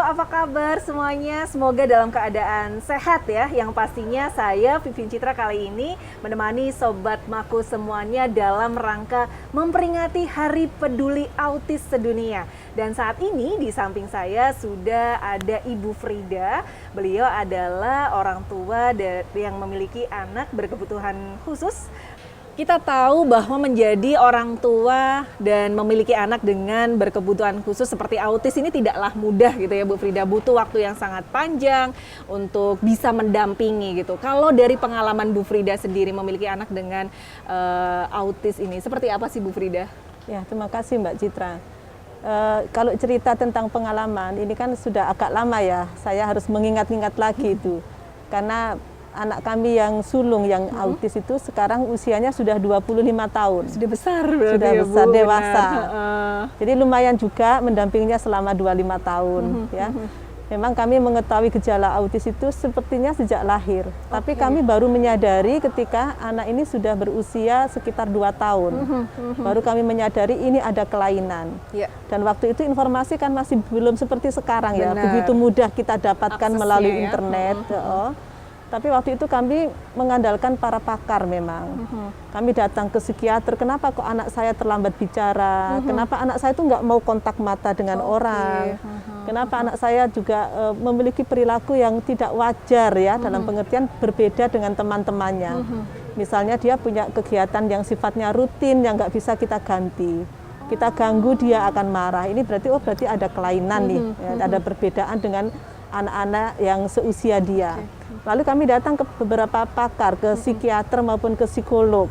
apa kabar semuanya? Semoga dalam keadaan sehat ya. Yang pastinya saya, Vivien Citra, kali ini menemani Sobat Maku semuanya dalam rangka memperingati Hari Peduli Autis Sedunia. Dan saat ini di samping saya sudah ada Ibu Frida. Beliau adalah orang tua yang memiliki anak berkebutuhan khusus. Kita tahu bahwa menjadi orang tua dan memiliki anak dengan berkebutuhan khusus seperti autis ini tidaklah mudah gitu ya Bu Frida, butuh waktu yang sangat panjang untuk bisa mendampingi gitu. Kalau dari pengalaman Bu Frida sendiri memiliki anak dengan autis ini, seperti apa sih Bu Frida? Ya, terima kasih Mbak Citra. Kalau cerita tentang pengalaman, ini kan sudah agak lama ya, saya harus mengingat-ingat lagi itu. Karena anak kami yang sulung, yang autis itu sekarang usianya sudah 25 tahun. Sudah besar berarti sudah ya, besar, Bu, dewasa. Jadi lumayan juga mendampinginya selama 25 tahun. Ya. Memang kami mengetahui gejala autis itu sepertinya sejak lahir. Tapi kami baru menyadari ketika anak ini sudah berusia sekitar 2 tahun. Baru kami menyadari ini ada kelainan. Dan waktu itu informasi kan masih belum seperti sekarang ya. Begitu mudah kita dapatkan aksesnya melalui internet. Tapi waktu itu kami mengandalkan para pakar memang. Kami datang ke psikiater, kenapa kok anak saya terlambat bicara, kenapa anak saya itu nggak mau kontak mata dengan orang, kenapa anak saya juga memiliki perilaku yang tidak wajar ya, dalam pengertian berbeda dengan teman-temannya. Misalnya dia punya kegiatan yang sifatnya rutin, yang nggak bisa kita ganti. Kita ganggu dia akan marah, ini berarti ada kelainan nih, ya, ada perbedaan dengan anak-anak yang seusia dia. Lalu kami datang ke beberapa pakar, ke psikiater maupun ke psikolog.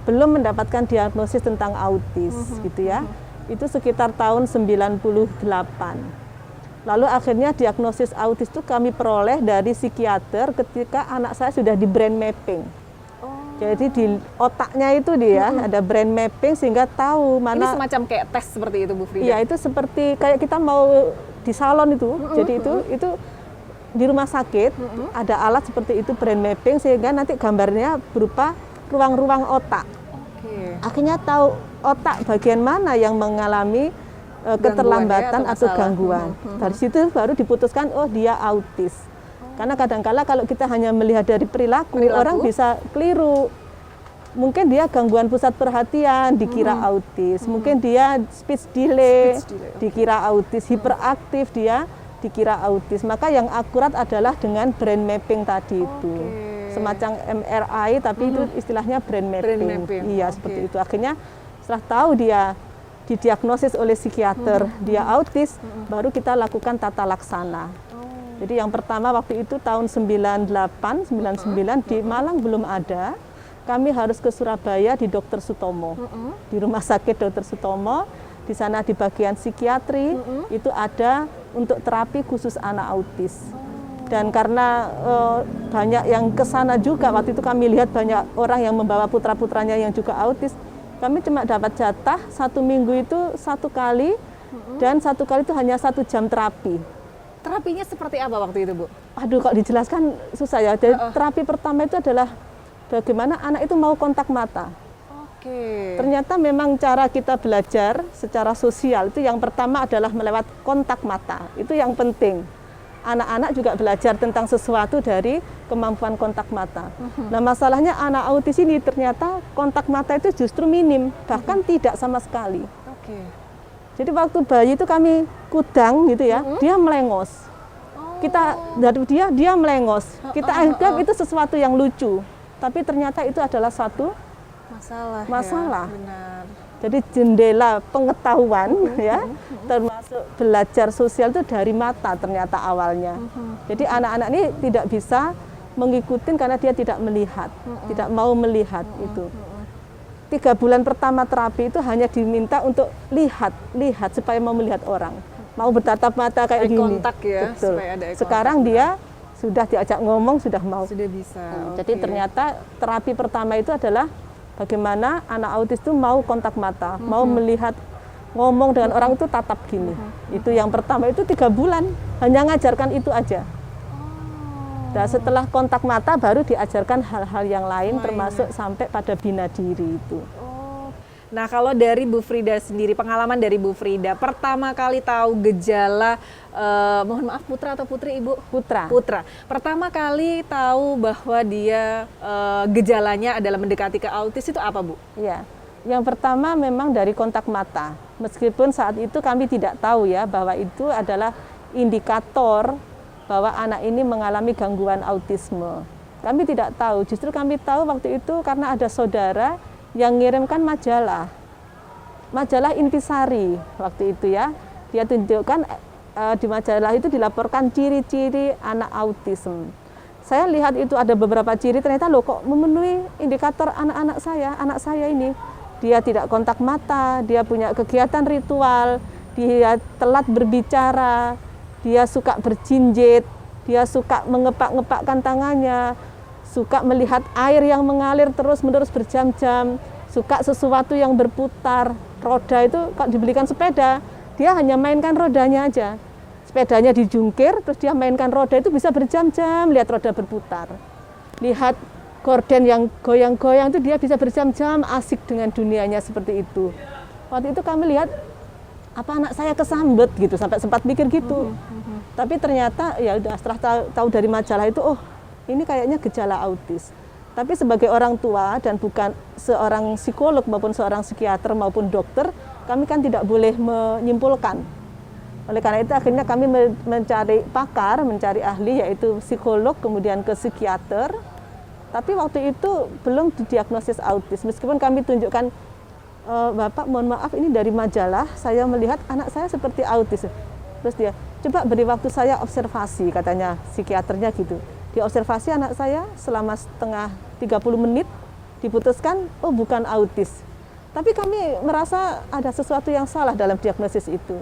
Belum mendapatkan diagnosis tentang autis gitu ya. Itu sekitar tahun 98. Lalu akhirnya diagnosis autis itu kami peroleh dari psikiater ketika anak saya sudah di brain mapping. Jadi di otaknya itu dia ada brain mapping sehingga tahu mana. Ini semacam kayak tes seperti itu Bu Frida? Iya, itu seperti kayak kita mau di salon itu. Jadi itu di rumah sakit ada alat seperti itu, brain mapping, sehingga nanti gambarnya berupa ruang-ruang otak. Akhirnya tahu otak bagian mana yang mengalami keterlambatan atau gangguan. Dari situ baru diputuskan, oh dia autis. Karena kadang-kala kalau kita hanya melihat dari perilaku, orang bisa keliru. Mungkin dia gangguan pusat perhatian, dikira autis. Mungkin dia speech delay, dikira autis. Hiperaktif, dia dikira autis. Maka yang akurat adalah dengan brain mapping tadi itu. Semacam MRI, tapi itu istilahnya brain mapping. Iya, seperti itu. Akhirnya setelah tahu dia didiagnosis oleh psikiater, dia autis, baru kita lakukan tata laksana. Jadi yang pertama waktu itu tahun 98, 99 di Malang belum ada. Kami harus ke Surabaya di Dr. Sutomo. Di Rumah Sakit Dr. Sutomo. Di sana di bagian psikiatri itu ada untuk terapi khusus anak autis. Dan karena banyak yang ke sana juga, waktu itu kami lihat banyak orang yang membawa putra-putranya yang juga autis. Kami cuma dapat jatah 1 minggu itu 1 kali, dan 1 kali itu hanya 1 jam terapi. Terapinya seperti apa waktu itu Bu? Aduh, kalau dijelaskan susah ya. Jadi, terapi pertama itu adalah bagaimana anak itu mau kontak mata. Ternyata memang cara kita belajar secara sosial itu yang pertama adalah melewat kontak mata. Itu yang penting. Anak-anak juga belajar tentang sesuatu dari kemampuan kontak mata. Nah, masalahnya anak autis ini ternyata kontak mata itu justru minim, bahkan tidak sama sekali. Jadi waktu bayi itu kami kudang gitu ya, dia melengos. Kita dari dia melengos. Kita anggap itu sesuatu yang lucu, tapi ternyata itu adalah satu masalah. Ya, benar. Jadi jendela pengetahuan ya, termasuk belajar sosial itu dari mata ternyata awalnya. Jadi anak-anak ini tidak bisa mengikuti karena dia tidak melihat, tidak mau melihat itu. 3 bulan pertama terapi itu hanya diminta untuk lihat supaya mau melihat orang, mau bertatap mata kayak gini. Kontak ya. Betul. Supaya ada Sekarang dia sudah diajak ngomong, sudah mau. Sudah bisa. Jadi ternyata terapi pertama itu adalah bagaimana anak autis itu mau kontak mata, mau melihat, ngomong dengan orang itu tatap gini. Itu yang pertama, itu 3 bulan, hanya ngajarkan itu aja. Nah, setelah kontak mata baru diajarkan hal-hal yang lain, termasuk sampai pada bina diri itu. Nah, kalau dari Bu Frida sendiri, pengalaman dari Bu Frida, pertama kali tahu gejala, mohon maaf putra atau putri Ibu? Putra. Putra. Pertama kali tahu bahwa dia gejalanya adalah mendekati ke autis itu apa, Bu? Ya, yang pertama memang dari kontak mata. Meskipun saat itu kami tidak tahu ya bahwa itu adalah indikator bahwa anak ini mengalami gangguan autisme. Kami tidak tahu, justru kami tahu waktu itu karena ada saudara yang ngirimkan majalah Intisari waktu itu ya. Dia tunjukkan di majalah itu dilaporkan ciri-ciri anak autism. Saya lihat itu ada beberapa ciri, ternyata loh kok memenuhi indikator anak saya ini. Dia tidak kontak mata, dia punya kegiatan ritual, dia telat berbicara, dia suka berjinjit, dia suka mengepak-ngepakkan tangannya, suka melihat air yang mengalir terus-menerus berjam-jam, suka sesuatu yang berputar. Roda itu kalau dibelikan sepeda, dia hanya mainkan rodanya aja. Sepedanya dijungkir, terus dia mainkan roda itu bisa berjam-jam, lihat roda berputar. Lihat gorden yang goyang-goyang itu dia bisa berjam-jam asik dengan dunianya seperti itu. Waktu itu kami lihat, apa anak saya kesambet gitu, sampai sempat mikir gitu. Tapi ternyata ya udah setelah tahu dari majalah itu, oh ini kayaknya gejala autis. Tapi sebagai orang tua dan bukan seorang psikolog maupun seorang psikiater maupun dokter, kami kan tidak boleh menyimpulkan. Oleh karena itu akhirnya kami mencari pakar, mencari ahli yaitu psikolog, kemudian ke psikiater. Tapi waktu itu belum didiagnosis autis. Meskipun kami tunjukkan, Bapak mohon maaf ini dari majalah, saya melihat anak saya seperti autis. Terus dia, coba beri waktu saya observasi, katanya psikiaternya gitu. Diobservasi anak saya selama setengah 30 menit, diputuskan, oh bukan autis. Tapi kami merasa ada sesuatu yang salah dalam diagnosis itu.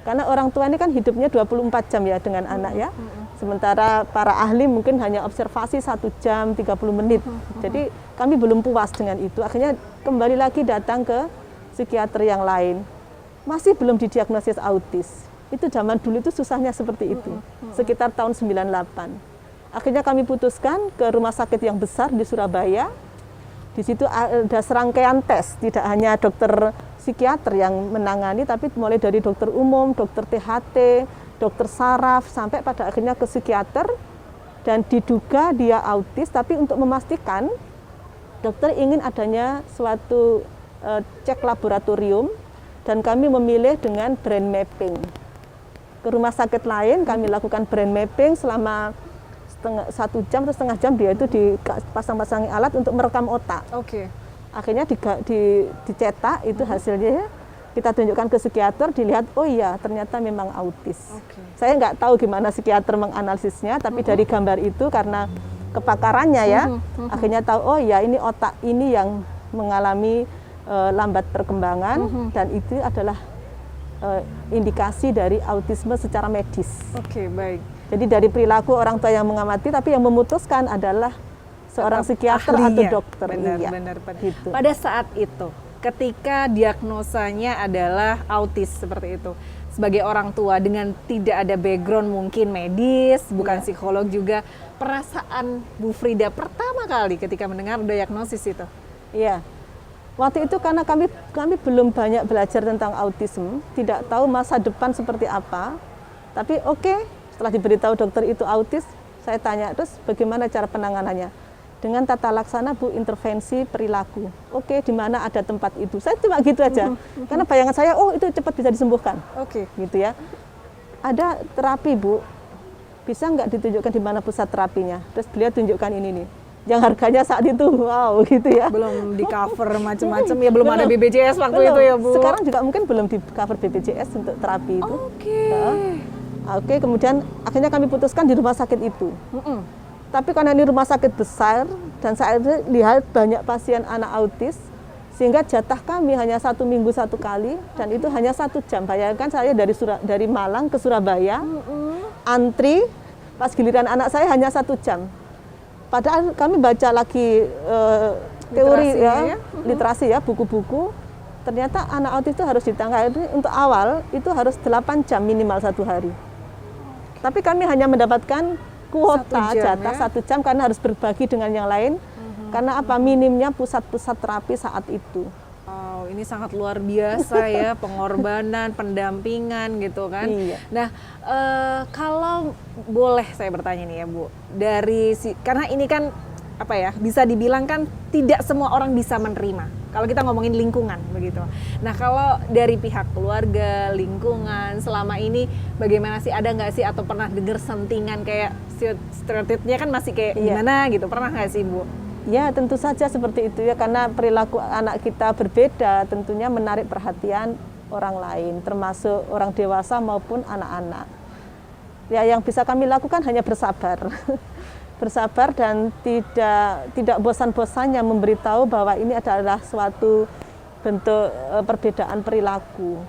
Karena orang tua ini kan hidupnya 24 jam ya dengan anak ya. Sementara para ahli mungkin hanya observasi 1 jam 30 menit. Jadi kami belum puas dengan itu. Akhirnya kembali lagi datang ke psikiater yang lain. Masih belum didiagnosis autis. Itu zaman dulu itu susahnya seperti itu. Sekitar tahun 98. Akhirnya kami putuskan ke rumah sakit yang besar di Surabaya. Di situ ada serangkaian tes, tidak hanya dokter psikiater yang menangani, tapi mulai dari dokter umum, dokter THT, dokter saraf, sampai pada akhirnya ke psikiater. Dan diduga dia autis, tapi untuk memastikan, dokter ingin adanya suatu cek laboratorium, dan kami memilih dengan brain mapping. Ke rumah sakit lain kami lakukan brain mapping selama 1 jam atau setengah jam, dia itu dipasang-pasangi alat untuk merekam otak. Oke. Akhirnya dicetak itu hasilnya, kita tunjukkan ke psikiater, dilihat oh iya ternyata memang autis. Saya nggak tahu gimana psikiater menganalisisnya, tapi dari gambar itu karena kepakarannya ya, akhirnya tahu oh ya ini otak ini yang mengalami lambat perkembangan, dan itu adalah indikasi dari autisme secara medis. Oke, baik. Jadi dari perilaku orang tua yang mengamati, tapi yang memutuskan adalah seorang psikiater atau dokter. Benar. Gitu. Pada saat itu, ketika diagnosanya adalah autis seperti itu, sebagai orang tua dengan tidak ada background mungkin medis, bukan psikolog juga, perasaan Bu Frida pertama kali ketika mendengar diagnosis itu? Iya. Waktu itu karena kami belum banyak belajar tentang autisme, tidak tahu masa depan seperti apa. Tapi setelah diberitahu dokter itu autis, saya tanya, terus bagaimana cara penanganannya? Dengan tata laksana Bu, intervensi perilaku. Di mana ada tempat itu? Saya cuma gitu aja. Karena bayangan saya, oh itu cepat bisa disembuhkan. Gitu ya. Ada terapi Bu, bisa nggak ditunjukkan di mana pusat terapinya? Terus beliau tunjukkan ini nih. Yang harganya saat itu wow gitu ya. Belum di cover macam-macam ya, belum ada BPJS waktu itu ya Bu. Sekarang juga mungkin belum di cover BPJS untuk terapi itu. Kemudian akhirnya kami putuskan di rumah sakit itu. Tapi karena ini rumah sakit besar dan saya lihat banyak pasien anak autis, sehingga jatah kami hanya 1 minggu 1 kali, dan itu hanya 1 jam. Bayangkan saya dari Malang ke Surabaya, antri, pas giliran anak saya hanya 1 jam. Padahal kami baca lagi teori literasi ya, buku-buku. Ternyata anak autis itu harus ditangani untuk awal itu harus 8 jam minimal 1 hari. Tapi kami hanya mendapatkan kuota jatah 1 jam karena harus berbagi dengan yang lain. Karena apa? Minimnya pusat-pusat terapi saat itu. Wow, ini sangat luar biasa ya, pengorbanan, pendampingan gitu kan. Iya. Nah, kalau boleh saya bertanya nih ya Bu, karena ini kan apa ya, bisa dibilang kan tidak semua orang bisa menerima. Kalau kita ngomongin lingkungan begitu. Nah, kalau dari pihak keluarga, lingkungan, selama ini bagaimana sih, ada nggak sih atau pernah dengar sentingan kayak stereotipnya kan masih kayak gimana gitu, pernah nggak sih Bu? Ya tentu saja seperti itu ya, karena perilaku anak kita berbeda, tentunya menarik perhatian orang lain, termasuk orang dewasa maupun anak-anak. Ya yang bisa kami lakukan hanya bersabar, bersabar dan tidak bosan-bosannya memberitahu bahwa ini adalah suatu bentuk perbedaan perilaku.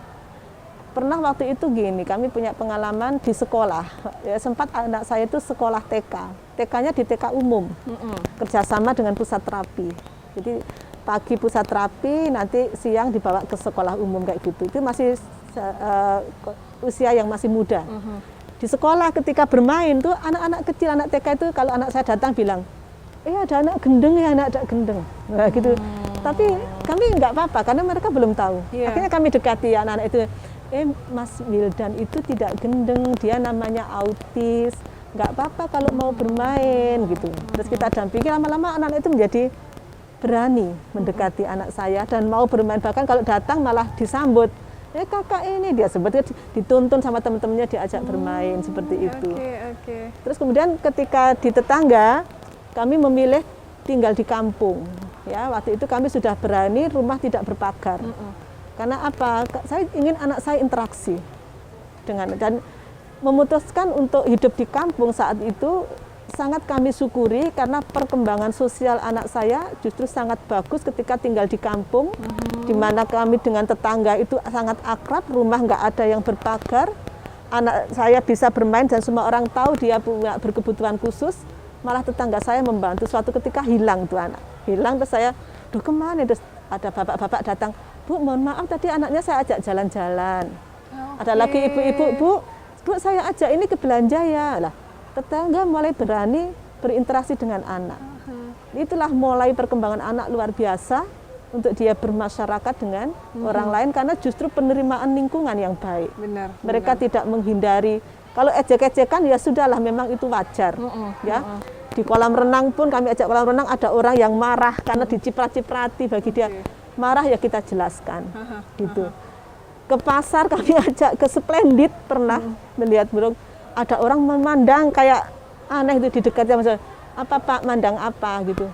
Pernah waktu itu gini, kami punya pengalaman di sekolah, ya, sempat anak saya itu sekolah TK, TK-nya di TK umum, kerjasama dengan pusat terapi. Jadi pagi pusat terapi, nanti siang dibawa ke sekolah umum kayak gitu. Itu masih usia yang masih muda. Di sekolah ketika bermain tuh anak-anak kecil, anak TK itu kalau anak saya datang bilang, ada anak gendeng ya, anak gendeng, nah, gitu. Tapi kami nggak apa-apa karena mereka belum tahu. Akhirnya kami dekati anak-anak itu. Mas Wildan itu tidak gendeng, dia namanya autis, nggak apa-apa kalau mau bermain gitu. Terus kita dampingi, lama-lama anak-anak itu menjadi berani mendekati anak saya dan mau bermain, bahkan kalau datang malah disambut. Kakak ini, dia sebetulnya dituntun sama teman-temannya diajak bermain seperti itu. Terus kemudian ketika di tetangga kami memilih tinggal di kampung, ya waktu itu kami sudah berani rumah tidak berpagar. Karena apa? Saya ingin anak saya interaksi dan memutuskan untuk hidup di kampung saat itu sangat kami syukuri karena perkembangan sosial anak saya justru sangat bagus ketika tinggal di kampung, di mana kami dengan tetangga itu sangat akrab, rumah nggak ada yang berpagar, anak saya bisa bermain dan semua orang tahu dia punya berkebutuhan khusus, malah tetangga saya membantu. Suatu ketika hilang tuh anak, hilang terus saya, duh kemana? Terus ada bapak-bapak datang, Bu, mohon maaf tadi anaknya saya ajak jalan-jalan. Ada lagi ibu-ibu, Bu, saya ajak ini ke belanja ya. Lah, tetangga mulai berani berinteraksi dengan anak. Itulah mulai perkembangan anak luar biasa untuk dia bermasyarakat dengan orang lain karena justru penerimaan lingkungan yang baik. Mereka tidak menghindari. Kalau ejek-ejekan ya sudahlah, memang itu wajar. Ya. Di kolam renang pun kami ajak kolam renang, ada orang yang marah karena diciprat-ciprati, bagi dia marah ya kita jelaskan gitu. Ke pasar kami ajak ke Splendid, pernah melihat burung, ada orang memandang kayak aneh itu di dekatnya, maksudnya apa Pak, mandang apa gitu.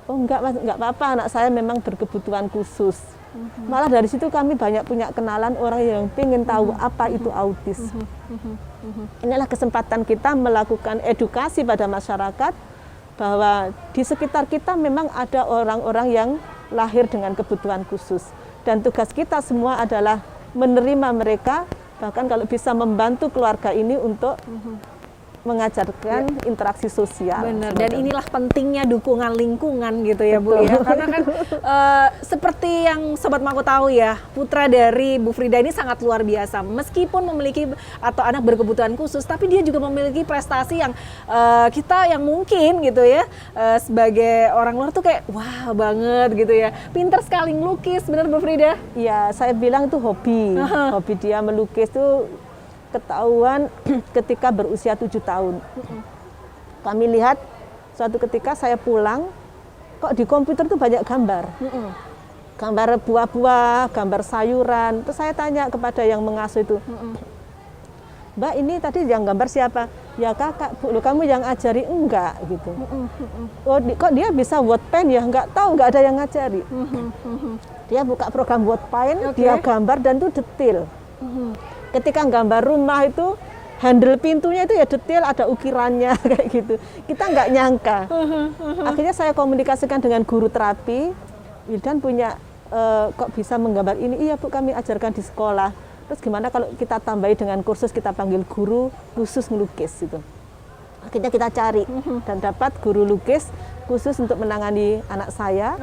Oh enggak Mas, enggak apa-apa, anak saya memang berkebutuhan khusus. Malah dari situ kami banyak punya kenalan orang yang pengen tahu apa itu autis. Inilah kesempatan kita melakukan edukasi pada masyarakat bahwa di sekitar kita memang ada orang-orang yang lahir dengan kebutuhan khusus. Dan tugas kita semua adalah menerima mereka, bahkan kalau bisa membantu keluarga ini untuk mengajarkan interaksi sosial. Benar, dan inilah pentingnya dukungan lingkungan gitu ya Bu ya. Karena kan seperti yang Sobat Mako tahu ya, putra dari Bu Frida ini sangat luar biasa. Meskipun memiliki atau anak berkebutuhan khusus, tapi dia juga memiliki prestasi yang kita yang mungkin gitu ya, sebagai orang luar tuh kayak wah banget gitu ya. Pinter sekali ngelukis, benar Bu Frida? Iya, saya bilang itu hobi. Hobi dia melukis tuh ketahuan ketika berusia 7 tahun. Kami lihat suatu ketika saya pulang, kok di komputer tuh banyak gambar. Gambar buah-buah, gambar sayuran. Terus saya tanya kepada yang mengasuh itu, Mbak ini tadi yang gambar siapa? Ya kakak, Bu, kamu yang ajari? Enggak gitu. Oh, kok dia bisa Wattpad ya? Enggak tahu, enggak ada yang ngajari. Dia buka program Wattpad, dia gambar dan itu detail. Ketika gambar rumah itu handle pintunya itu ya detail, ada ukirannya kayak gitu. Kita nggak nyangka. Akhirnya saya komunikasikan dengan guru terapi. Wildan punya kok bisa menggambar ini? Iya Bu, kami ajarkan di sekolah. Terus gimana kalau kita tambahi dengan kursus, kita panggil guru khusus melukis gitu. Akhirnya kita cari dan dapat guru lukis khusus untuk menangani anak saya.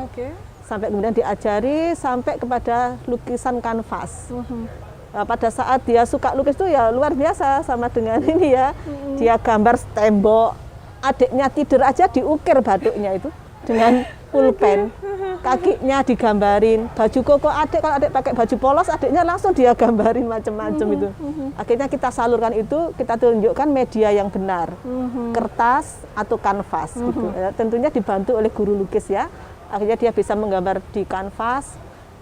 Sampai kemudian diajari sampai kepada lukisan kanvas. Nah, pada saat dia suka lukis itu ya luar biasa sama dengan ini ya. Dia gambar tembok, adiknya tidur aja diukir batuknya itu dengan pulpen. kakinya digambarin, baju koko adik, kalau adik pakai baju polos, adiknya langsung dia gambarin macam-macam itu. Akhirnya kita salurkan itu, kita tunjukkan media yang benar, kertas atau kanvas gitu. Ya, tentunya dibantu oleh guru lukis ya. Akhirnya dia bisa menggambar di kanvas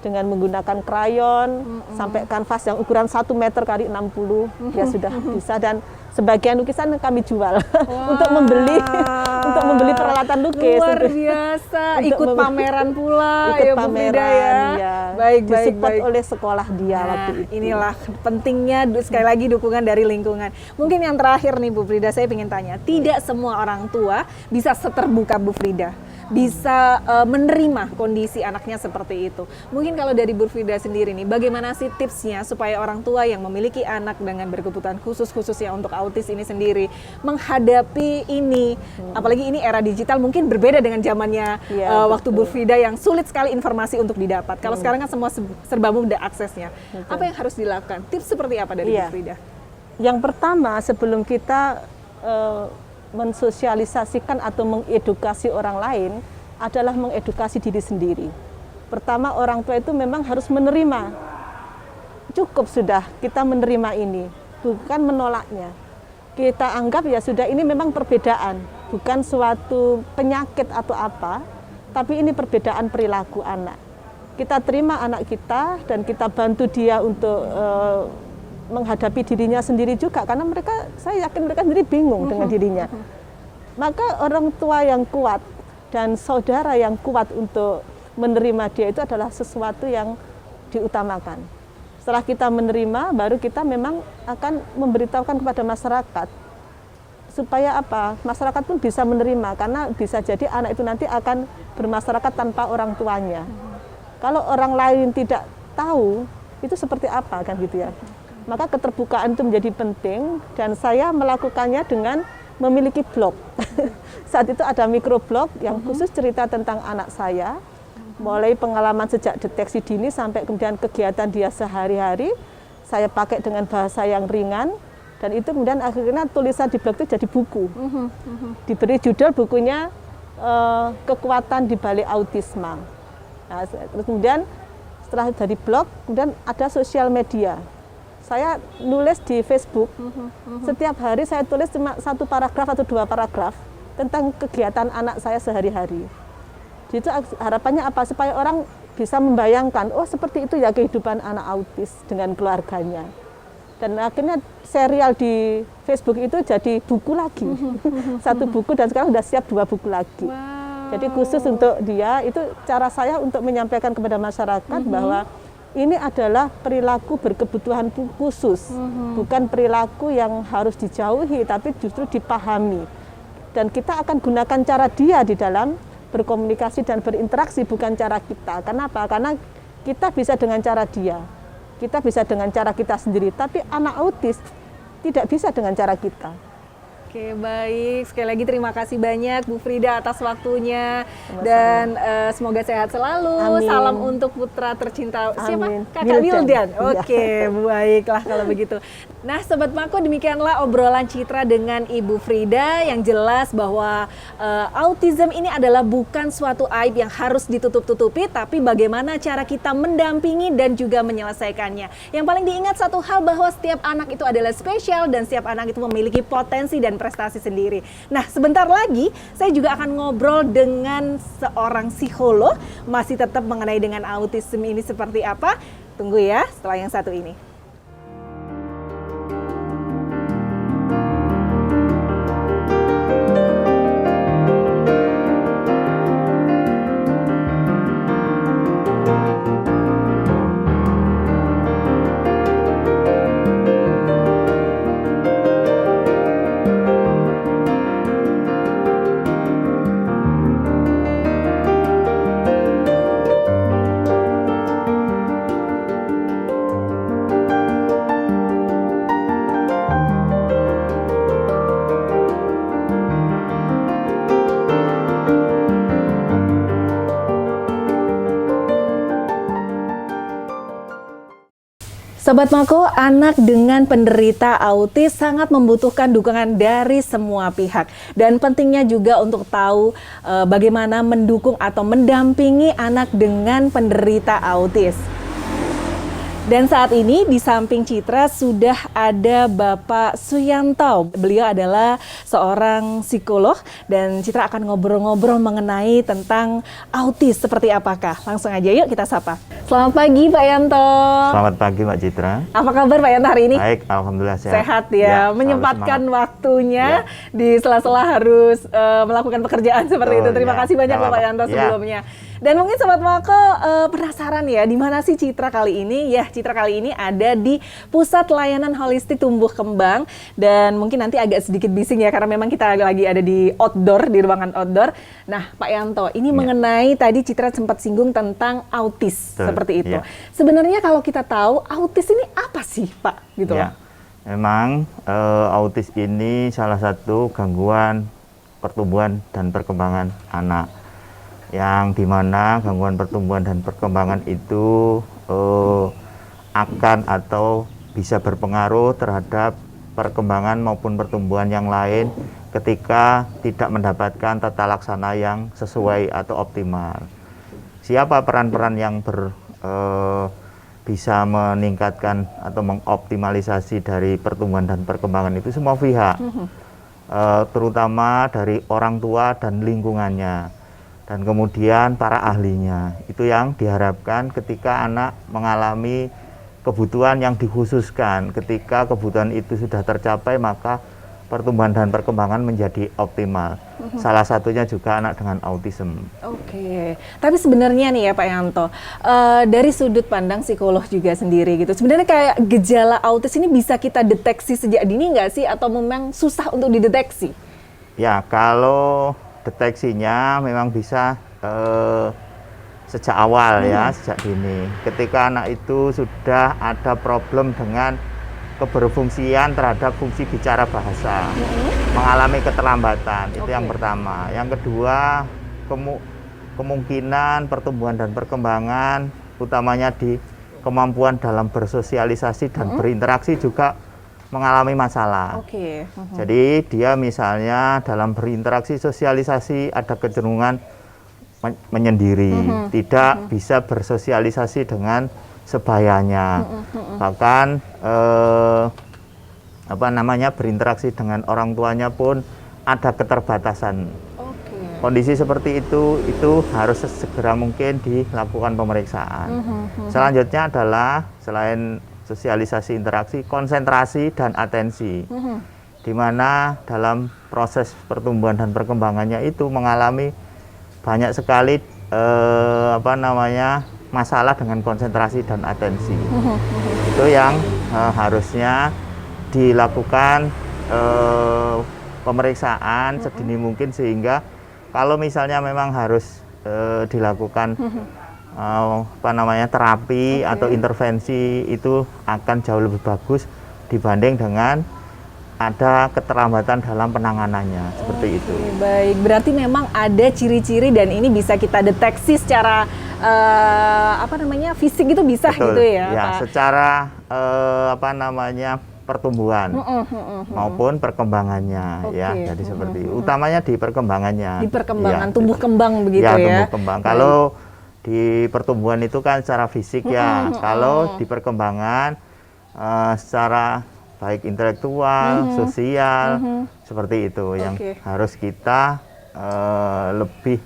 dengan menggunakan krayon sampai kanvas yang ukuran 1 meter kali 60 dia sudah bisa, dan sebagian lukisan kami jual untuk membeli peralatan lukis. Luar biasa, ikut pameran pula ikut ya Bu Frida ya. ya. Baik, disupport baik. oleh sekolah dia waktu itu. Inilah pentingnya sekali lagi dukungan dari lingkungan. Mungkin yang terakhir nih Bu Frida, saya ingin tanya, tidak semua orang tua bisa seterbuka Bu Frida, bisa menerima kondisi anaknya seperti itu. Mungkin kalau dari Bu Frida sendiri nih, bagaimana sih tipsnya supaya orang tua yang memiliki anak dengan berkebutuhan khususnya untuk autis ini sendiri menghadapi ini, apalagi ini era digital mungkin berbeda dengan zamannya waktu Bu Frida yang sulit sekali informasi untuk didapat. Kalau sekarang kan semua serba mudah aksesnya. Betul. Apa yang harus dilakukan? Tips seperti apa dari Bu Frida? Yang pertama, sebelum kita mensosialisasikan atau mengedukasi orang lain adalah mengedukasi diri sendiri. Pertama, orang tua itu memang harus menerima. Cukup sudah kita menerima ini, bukan menolaknya. Kita anggap ya sudah, ini memang perbedaan, bukan suatu penyakit atau apa, tapi ini perbedaan perilaku anak. Kita terima anak kita dan kita bantu dia untuk menghadapi dirinya sendiri juga, karena mereka, saya yakin mereka sendiri bingung dengan dirinya. Maka orang tua yang kuat dan saudara yang kuat untuk menerima dia itu adalah sesuatu yang diutamakan. Setelah kita menerima, baru kita memang akan memberitahukan kepada masyarakat supaya apa? Masyarakat pun bisa menerima, karena bisa jadi anak itu nanti akan bermasyarakat tanpa orang tuanya. Kalau orang lain tidak tahu itu seperti apa kan gitu ya. Maka keterbukaan itu menjadi penting, dan saya melakukannya dengan memiliki blog. Saat itu ada mikroblog yang khusus cerita tentang anak saya, mulai pengalaman sejak deteksi dini sampai kemudian kegiatan dia sehari-hari, saya pakai dengan bahasa yang ringan, dan itu kemudian akhirnya tulisan di blog itu jadi buku. Diberi judul bukunya Kekuatan di Balik Autisme. Nah, terus kemudian setelah dari blog, kemudian ada sosial media. Saya nulis di Facebook, setiap hari saya tulis cuma 1 paragraf atau 2 paragraf tentang kegiatan anak saya sehari-hari. Jadi harapannya apa? Supaya orang bisa membayangkan, oh seperti itu ya kehidupan anak autis dengan keluarganya. Dan akhirnya serial di Facebook itu jadi buku lagi. 1 buku, dan sekarang sudah siap 2 buku lagi. Wow. Jadi khusus untuk dia, itu cara saya untuk menyampaikan kepada masyarakat bahwa ini adalah perilaku berkebutuhan khusus, bukan perilaku yang harus dijauhi, tapi justru dipahami. Dan kita akan gunakan cara dia di dalam berkomunikasi dan berinteraksi, bukan cara kita. Kenapa? Karena kita bisa dengan cara dia, kita bisa dengan cara kita sendiri, tapi anak autis tidak bisa dengan cara kita. Oke, baik. Sekali lagi terima kasih banyak Bu Frida atas waktunya. Dan semoga sehat selalu. Amin. Salam untuk putra tercinta. Siapa? Amin. Kakak Wildan. Wildan. Oke, baiklah kalau begitu. Nah, Sobat Mako, demikianlah obrolan Citra dengan Ibu Frida, yang jelas bahwa autism ini adalah bukan suatu aib yang harus ditutup-tutupi, tapi bagaimana cara kita mendampingi dan juga menyelesaikannya. Yang paling diingat satu hal, bahwa setiap anak itu adalah spesial dan setiap anak itu memiliki potensi dan prestasi sendiri. Nah, sebentar lagi saya juga akan ngobrol dengan seorang psikolog, masih tetap mengenai dengan autism ini seperti apa. Tunggu ya setelah yang satu ini. Sobat Mako, anak dengan penderita autis sangat membutuhkan dukungan dari semua pihak. Dan pentingnya juga untuk tahu bagaimana mendukung atau mendampingi anak dengan penderita autis. Dan saat ini di samping Citra sudah ada Bapak Suyanto. Beliau adalah seorang psikolog dan Citra akan ngobrol-ngobrol mengenai tentang autis seperti apakah. Langsung aja yuk kita sapa. Selamat pagi Pak Yanto. Selamat pagi Mbak Citra. Apa kabar Pak Yanto hari ini? Baik, alhamdulillah sehat. Sehat ya, menyempatkan waktunya di sela-sela harus melakukan pekerjaan seperti itu. Terima kasih banyak Pak Yanto sebelumnya. Dan mungkin Sobat Mako penasaran ya, di mana sih Citra kali ini? Ya, Citra kali ini ada di Pusat Layanan Holistik Tumbuh Kembang. Dan mungkin nanti agak sedikit bising ya, karena memang kita lagi ada di outdoor, di ruangan outdoor. Nah, Pak Yanto, ini mengenai tadi Citra sempat singgung tentang autis, seperti itu. Sebenarnya kalau kita tahu, autis ini apa sih, Pak? Gitu loh. Memang autis ini salah satu gangguan pertumbuhan dan perkembangan anak. Yang dimana gangguan pertumbuhan dan perkembangan itu akan atau bisa berpengaruh terhadap perkembangan maupun pertumbuhan yang lain ketika tidak mendapatkan tata laksana yang sesuai atau optimal. Siapa peran-peran yang bisa meningkatkan atau mengoptimalisasi dari pertumbuhan dan perkembangan itu semua pihak, terutama dari orang tua dan lingkungannya. Dan kemudian para ahlinya, itu yang diharapkan ketika anak mengalami kebutuhan yang dikhususkan. Ketika kebutuhan itu sudah tercapai, maka pertumbuhan dan perkembangan menjadi optimal. Salah satunya juga anak dengan autism. Oke, tapi sebenarnya nih ya Pak Yanto, dari sudut pandang psikolog juga sendiri gitu, sebenarnya kayak gejala autis ini bisa kita deteksi sejak dini nggak sih? Atau memang susah untuk dideteksi? Ya, kalau deteksinya memang bisa sejak awal ya, sejak dini. Ketika anak itu sudah ada problem dengan keberfungsian terhadap fungsi bicara bahasa, mengalami keterlambatan, itu yang pertama. Yang kedua, kemungkinan pertumbuhan dan perkembangan, utamanya di kemampuan dalam bersosialisasi dan berinteraksi juga mengalami masalah. Jadi dia misalnya dalam berinteraksi sosialisasi ada kecenderungan menyendiri, tidak bisa bersosialisasi dengan sebayanya, bahkan berinteraksi dengan orang tuanya pun ada keterbatasan. Kondisi seperti itu harus segera mungkin dilakukan pemeriksaan. Selanjutnya adalah selain sosialisasi, interaksi, konsentrasi dan atensi, di mana dalam proses pertumbuhan dan perkembangannya itu mengalami banyak sekali masalah dengan konsentrasi dan atensi. Itu yang harusnya dilakukan pemeriksaan sedini mungkin, sehingga kalau misalnya memang harus dilakukan terapi atau intervensi, itu akan jauh lebih bagus dibanding dengan ada keterlambatan dalam penanganannya, seperti itu. Baik, berarti memang ada ciri-ciri dan ini bisa kita deteksi secara fisik itu bisa. Betul, gitu ya, ya, Pak? Secara pertumbuhan maupun perkembangannya, ya, jadi seperti itu. Utamanya di perkembangannya. Di perkembangan, tumbuh kembang begitu ya. Tumbuh kembang. Kalau di pertumbuhan itu kan secara fisik ya, kalau di perkembangan secara baik intelektual, sosial, seperti itu yang harus kita lebih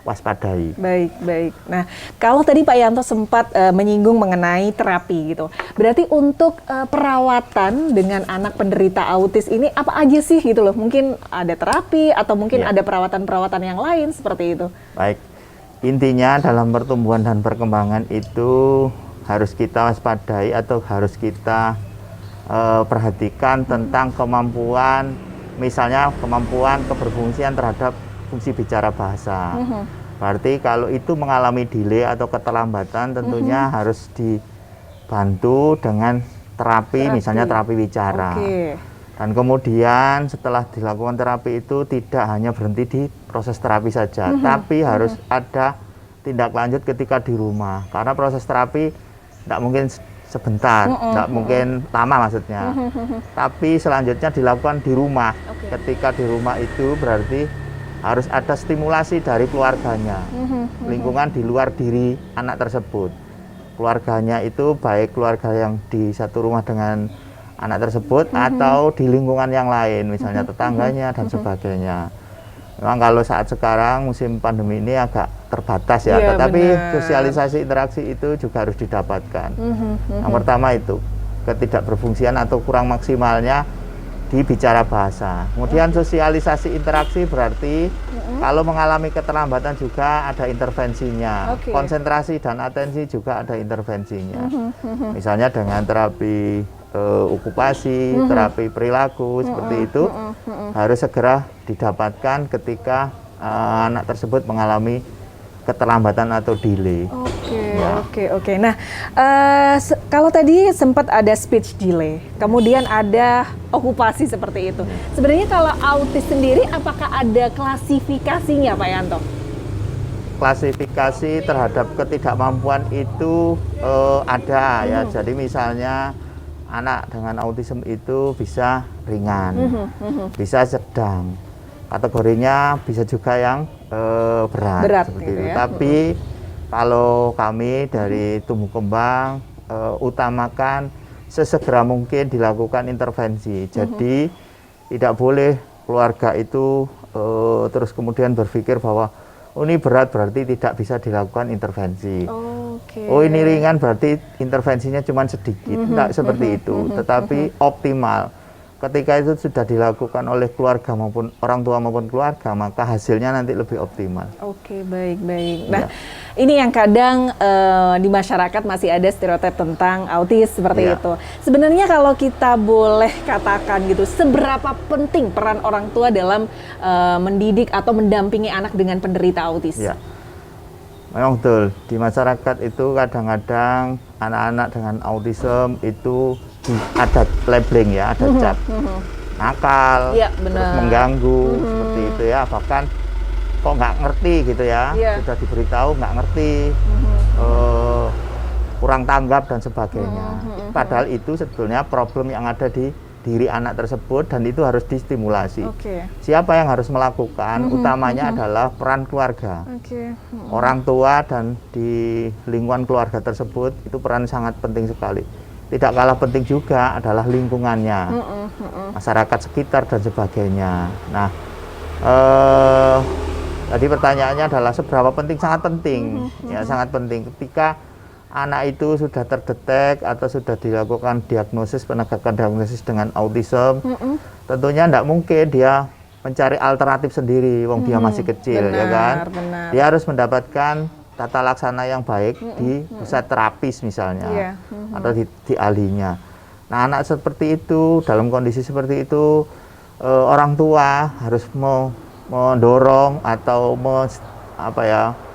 waspadai. Baik. Nah, kalau tadi Pak Yanto sempat menyinggung mengenai terapi gitu, berarti untuk perawatan dengan anak penderita autis ini apa aja sih gitu loh? Mungkin ada terapi atau mungkin ada perawatan-perawatan yang lain seperti itu? Baik. Intinya dalam pertumbuhan dan perkembangan itu harus kita waspadai atau harus kita perhatikan tentang kemampuan, misalnya kemampuan keberfungsian terhadap fungsi bicara bahasa. Berarti kalau itu mengalami delay atau keterlambatan, tentunya harus dibantu dengan terapi, misalnya terapi bicara. Dan kemudian setelah dilakukan terapi itu tidak hanya berhenti di proses terapi saja, tapi harus ada tindak lanjut ketika di rumah. Karena proses terapi tidak mungkin sebentar, nggak mungkin lama maksudnya. Tapi selanjutnya dilakukan di rumah. Ketika di rumah itu berarti harus ada stimulasi dari keluarganya, lingkungan di luar diri anak tersebut. Keluarganya itu baik keluarga yang di satu rumah dengan anak tersebut atau di lingkungan yang lain, misalnya tetangganya dan sebagainya. Memang kalau saat sekarang musim pandemi ini agak terbatas ya, tetapi sosialisasi interaksi itu juga harus didapatkan. Yang pertama itu ketidakberfungsian atau kurang maksimalnya di bicara bahasa. Kemudian sosialisasi interaksi berarti kalau mengalami keterlambatan juga ada intervensinya. Konsentrasi dan atensi juga ada intervensinya. Misalnya dengan terapi okupasi, terapi perilaku seperti itu harus segera didapatkan ketika anak tersebut mengalami keterlambatan atau delay. Oke. Nah, kalau tadi sempat ada speech delay, kemudian ada okupasi seperti itu. Sebenarnya kalau autis sendiri, apakah ada klasifikasinya, Pak Yanto? Klasifikasi terhadap ketidakmampuan itu ada ya. Jadi misalnya anak dengan autism itu bisa ringan, bisa sedang. Kategorinya bisa juga yang berat seperti gitu itu. ya. Tapi kalau kami dari tumbuh kembang utamakan sesegera mungkin dilakukan intervensi. Jadi tidak boleh keluarga itu terus kemudian berpikir bahwa oh ini berat berarti tidak bisa dilakukan intervensi. Oh ini ringan berarti intervensinya cuma sedikit. Tidak seperti itu, tetapi optimal. Ketika itu sudah dilakukan oleh keluarga maupun orang tua maupun keluarga, maka hasilnya nanti lebih optimal. Oke, baik. Nah, ini yang kadang di masyarakat masih ada stereotip tentang autis seperti itu. Sebenarnya kalau kita boleh katakan gitu, seberapa penting peran orang tua dalam mendidik atau mendampingi anak dengan penderita autis? Ya, memang betul. Di masyarakat itu kadang-kadang anak-anak dengan autism itu ada labeling ya, ada cap nakal, terus mengganggu seperti itu ya, bahkan kok nggak ngerti gitu ya, sudah diberitahu nggak ngerti, kurang tanggap dan sebagainya. Padahal itu sebetulnya problem yang ada di diri anak tersebut dan itu harus distimulasi. Siapa yang harus melakukan? Utamanya adalah peran keluarga, orang tua dan di lingkungan keluarga tersebut itu peran sangat penting sekali. Tidak kalah penting juga adalah lingkungannya, masyarakat sekitar dan sebagainya. Nah, tadi pertanyaannya adalah seberapa penting? Sangat penting, ya sangat penting. Ketika anak itu sudah terdetek atau sudah dilakukan diagnosis, penegakan diagnosis dengan autism, tentunya tidak mungkin dia mencari alternatif sendiri, wong dia masih kecil, ya kan? Dia harus mendapatkan tata laksana yang baik di pusat terapis misalnya, atau di ahlinya. Nah, anak seperti itu, dalam kondisi seperti itu, orang tua harus mendorong atau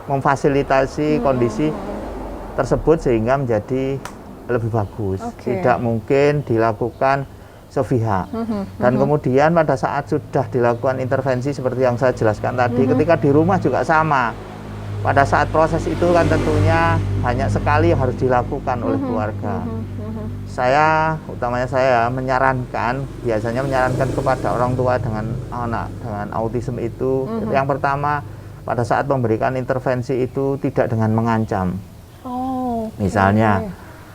memfasilitasi kondisi tersebut sehingga menjadi lebih bagus. Tidak mungkin dilakukan sepihak. Dan kemudian pada saat sudah dilakukan intervensi seperti yang saya jelaskan tadi, ketika di rumah juga sama. Pada saat proses itu kan tentunya banyak sekali yang harus dilakukan oleh keluarga. Utamanya saya biasanya menyarankan kepada orang tua dengan anak dengan autism itu, yang pertama pada saat memberikan intervensi itu tidak dengan mengancam. Misalnya,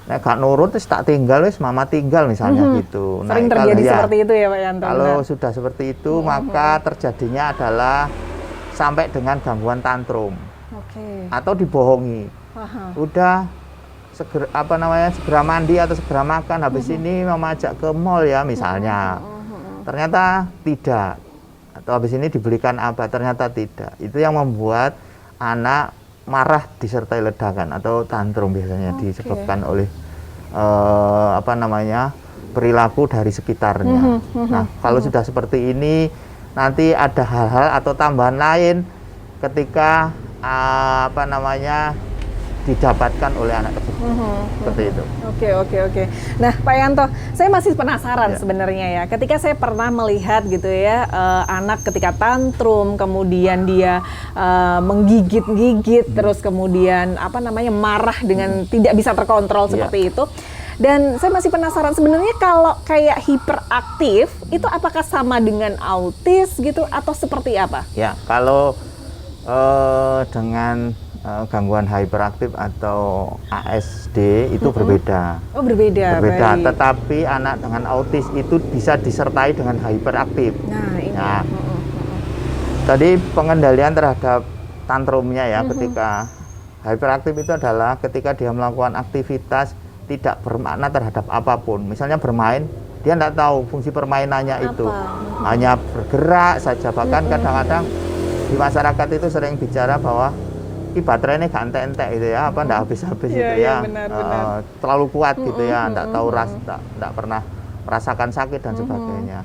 nek gak nurut terus tak tinggal, wis mama tinggal misalnya gitu. Sering terjadi seperti itu ya Pak Yanto. Kalau sudah seperti itu, maka terjadinya adalah sampai dengan gangguan tantrum. Atau dibohongi. Udah segera mandi atau segera makan, habis ini mama ajak ke mall ya misalnya. Ternyata tidak. Atau habis ini dibelikan apa, ternyata tidak. Itu yang membuat anak marah disertai ledakan atau tantrum biasanya disebabkan oleh perilaku dari sekitarnya. Nah, kalau sudah seperti ini nanti ada hal-hal atau tambahan lain ketika didapatkan oleh anak tersebut. Seperti itu. Oke. Nah, Pak Yanto, saya masih penasaran sebenarnya ya. Ketika saya pernah melihat gitu ya, anak ketika tantrum, kemudian dia menggigit-gigit, terus kemudian marah dengan tidak bisa terkontrol seperti itu. Dan saya masih penasaran sebenarnya kalau kayak hiperaktif itu apakah sama dengan autis gitu atau seperti apa? Ya, kalau dengan gangguan hiperaktif atau ASD itu berbeda. Oh, berbeda. Berbeda, Baik. tetapi anak dengan autis itu bisa disertai dengan hiperaktif. Nah, ini. Ya. Tadi pengendalian terhadap tantrumnya ya, ketika hiperaktif itu adalah ketika dia melakukan aktivitas tidak bermakna terhadap apapun. Misalnya bermain, dia tidak tahu fungsi permainannya itu. Hanya bergerak saja. Bahkan kadang-kadang di masyarakat itu sering bicara bahwa baterainya gak entek-entek gitu ya, apa enggak habis-habis gitu ya. Benar. Terlalu kuat gitu ya, enggak tahu enggak pernah merasakan sakit dan sebagainya.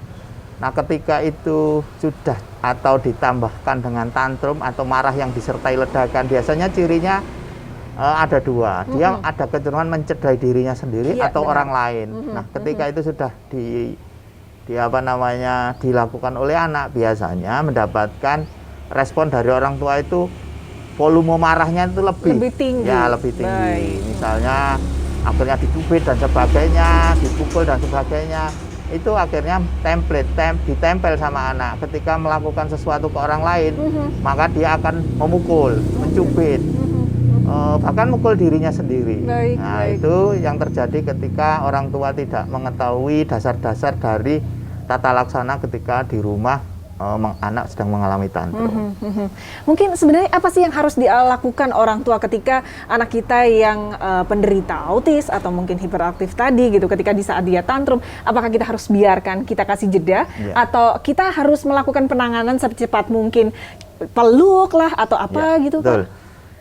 Nah, ketika itu sudah atau ditambahkan dengan tantrum atau marah yang disertai ledakan, biasanya cirinya ada dua. Dia ada kecenderungan mencederai dirinya sendiri atau orang lain. Nah, ketika itu sudah dilakukan oleh anak, biasanya mendapatkan respon dari orang tua itu volume marahnya itu lebih tinggi. Ya, lebih tinggi. Baik. Misalnya akhirnya dicubit dan sebagainya, dipukul dan sebagainya. Itu akhirnya ditempel sama anak. Ketika melakukan sesuatu ke orang lain, maka dia akan memukul, mencubit, bahkan mukul dirinya sendiri. Baik. Itu yang terjadi ketika orang tua tidak mengetahui dasar-dasar dari tata laksana ketika di rumah anak sedang mengalami tantrum. Mungkin sebenarnya apa sih yang harus dilakukan orang tua ketika anak kita yang penderita autis atau mungkin hiperaktif tadi gitu, ketika di saat dia tantrum, apakah kita harus biarkan, kita kasih jeda, atau kita harus melakukan penanganan secepat mungkin, peluk lah atau apa gitu? Betul.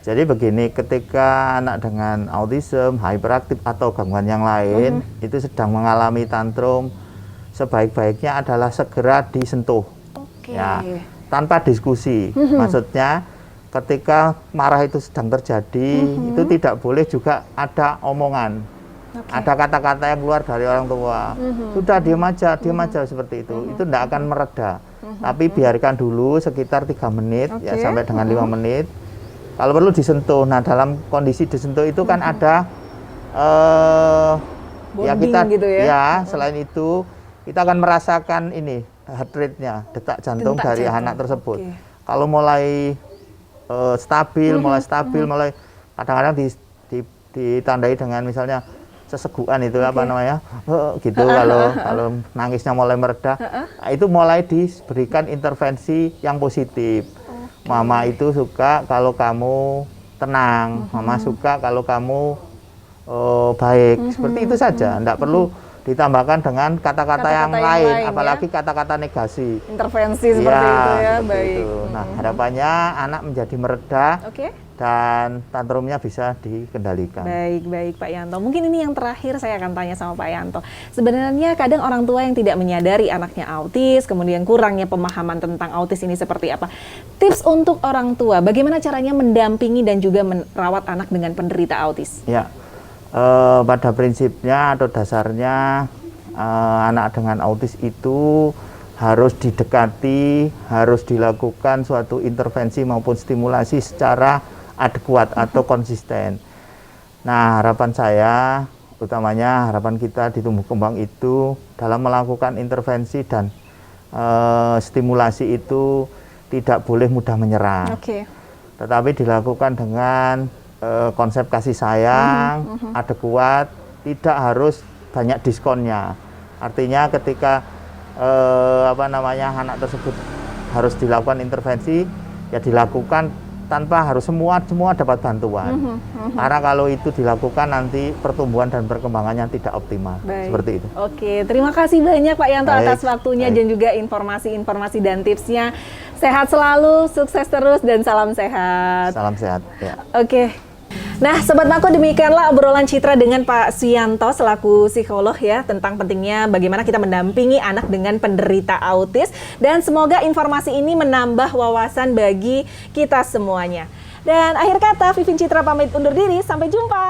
Jadi begini, ketika anak dengan autism, hiperaktif atau gangguan yang lain itu sedang mengalami tantrum, sebaik-baiknya adalah segera disentuh. Ya, tanpa diskusi. Maksudnya ketika marah itu sedang terjadi, itu tidak boleh juga ada omongan. Ada kata-kata yang keluar dari orang tua. Sudah diam aja seperti itu. Itu tidak akan mereda. Tapi biarkan dulu sekitar 3 menit ya sampai dengan 5 menit. Kalau perlu disentuh. Nah, dalam kondisi disentuh itu kan ada ya kita gitu ya. Selain itu kita akan merasakan ini heart rate-nya, detak jantung dari anak tersebut. Kalau mulai stabil, mulai kadang-kadang ditandai dengan misalnya sesegukan itu gitu. Kalau nangisnya mulai mereda, itu mulai diberikan intervensi yang positif. Mama itu suka kalau kamu tenang, mama suka kalau kamu baik. Seperti itu saja, tidak perlu ditambahkan dengan kata-kata yang lain, apalagi kata-kata negasi. Intervensi seperti itu ya, baik. Itu. Nah, harapannya anak menjadi mereda dan tantrumnya bisa dikendalikan. Baik Pak Yanto. Mungkin ini yang terakhir saya akan tanya sama Pak Yanto. Sebenarnya kadang orang tua yang tidak menyadari anaknya autis, kemudian kurangnya pemahaman tentang autis ini seperti apa. Tips untuk orang tua, bagaimana caranya mendampingi dan juga merawat anak dengan penderita autis? Ya. Pada prinsipnya atau dasarnya anak dengan autis itu harus didekati, harus dilakukan suatu intervensi maupun stimulasi secara adekuat atau konsisten. Nah, harapan saya, utamanya harapan kita di tumbuh kembang itu dalam melakukan intervensi dan stimulasi itu tidak boleh mudah menyerah. Tetapi dilakukan dengan konsep kasih sayang, adekuat, tidak harus banyak diskonnya. Artinya ketika anak tersebut harus dilakukan intervensi, ya dilakukan tanpa harus semua dapat bantuan. Karena kalau itu dilakukan nanti pertumbuhan dan perkembangannya tidak optimal. Seperti itu. Oke, terima kasih banyak Pak Yanto atas waktunya dan juga informasi dan tipsnya. Sehat selalu, sukses terus dan salam sehat. Salam sehat. Ya. Oke. Nah, Sobat Mako, demikianlah obrolan Citra dengan Pak Suyanto selaku psikolog ya, tentang pentingnya bagaimana kita mendampingi anak dengan penderita autis, dan semoga informasi ini menambah wawasan bagi kita semuanya. Dan akhir kata, Vivin Citra pamit undur diri, sampai jumpa.